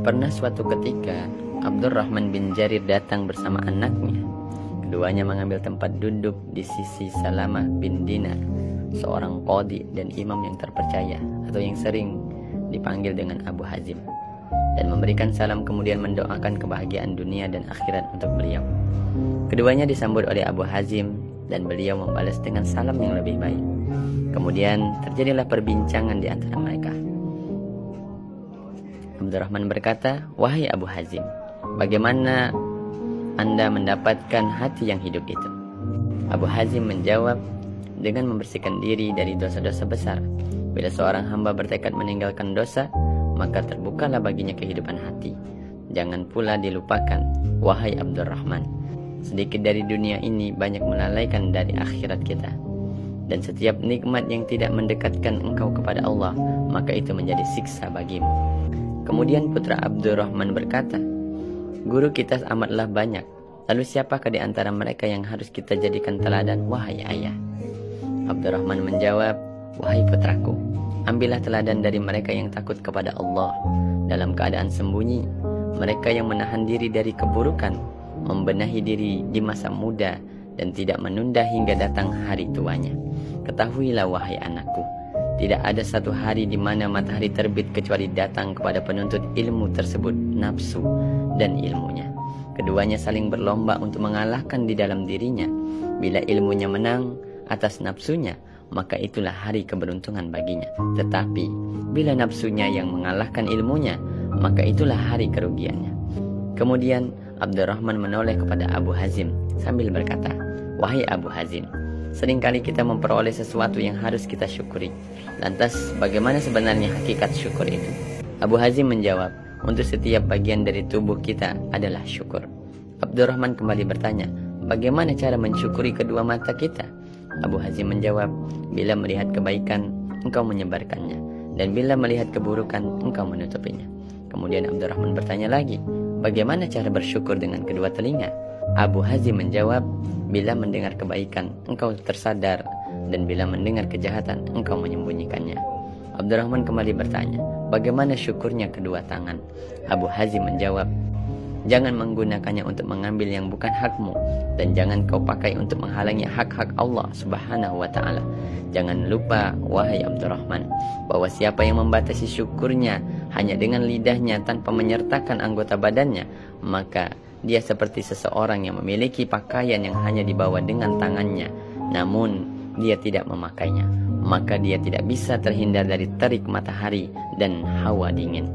Pernah suatu ketika Abdurrahman bin Jarir datang bersama anaknya. Keduanya mengambil tempat duduk di sisi Salamah bin Dinar, seorang qadhi dan imam yang terpercaya atau yang sering dipanggil dengan Abu Hazim, dan memberikan salam kemudian mendoakan kebahagiaan dunia dan akhirat untuk beliau. Keduanya disambut oleh Abu Hazim dan beliau membalas dengan salam yang lebih baik. Kemudian terjadilah perbincangan di antara mereka. Abdurrahman berkata, "Wahai Abu Hazim, bagaimana Anda mendapatkan hati yang hidup itu?" Abu Hazim menjawab dengan membersihkan diri dari dosa-dosa besar. Bila seorang hamba bertekad meninggalkan dosa, maka terbukalah baginya kehidupan hati. Jangan pula dilupakan, wahai Abdurrahman, sedikit dari dunia ini banyak melalaikan dari akhirat kita. Dan setiap nikmat yang tidak mendekatkan engkau kepada Allah, maka itu menjadi siksa bagimu. Kemudian putra Abdurrahman berkata, "Guru kita amatlah banyak. Lalu siapakah di antara mereka yang harus kita jadikan teladan, wahai ayah?" Abdurrahman menjawab, "Wahai putraku, ambillah teladan dari mereka yang takut kepada Allah dalam keadaan sembunyi, mereka yang menahan diri dari keburukan, membenahi diri di masa muda, dan tidak menunda hingga datang hari tuanya. Ketahuilah wahai anakku, tidak ada satu hari di mana matahari terbit kecuali datang kepada penuntut ilmu tersebut nafsu dan ilmunya. Keduanya saling berlomba untuk mengalahkan di dalam dirinya. Bila ilmunya menang atas nafsunya, maka itulah hari keberuntungan baginya. Tetapi bila nafsunya yang mengalahkan ilmunya, maka itulah hari kerugiannya." Kemudian Abdurrahman menoleh kepada Abu Hazim sambil berkata, "Wahai Abu Hazim, seringkali kita memperoleh sesuatu yang harus kita syukuri. Lantas bagaimana sebenarnya hakikat syukur itu?" Abu Hazim menjawab, "Untuk setiap bagian dari tubuh kita adalah syukur." Abdurrahman kembali bertanya, "Bagaimana cara mensyukuri kedua mata kita?" Abu Hazim menjawab, "Bila melihat kebaikan, engkau menyebarkannya, dan bila melihat keburukan, engkau menutupinya." Kemudian Abdurrahman bertanya lagi, "Bagaimana cara bersyukur dengan kedua telinga?" Abu Hazim menjawab, "Bila mendengar kebaikan, engkau tersadar, dan bila mendengar kejahatan, engkau menyembunyikannya." Abdurrahman kembali bertanya, "Bagaimana syukurnya kedua tangan?" Abu Hazim menjawab, "Jangan menggunakannya untuk mengambil yang bukan hakmu, dan jangan kau pakai untuk menghalangi hak-hak Allah Subhanahu wa ta'ala. Jangan lupa, wahai Abdurrahman, bahwa siapa yang membatasi syukurnya hanya dengan lidahnya tanpa menyertakan anggota badannya, maka dia seperti seseorang yang memiliki pakaian yang hanya dibawa dengan tangannya, namun dia tidak memakainya. Maka dia tidak bisa terhindar dari terik matahari dan hawa dingin.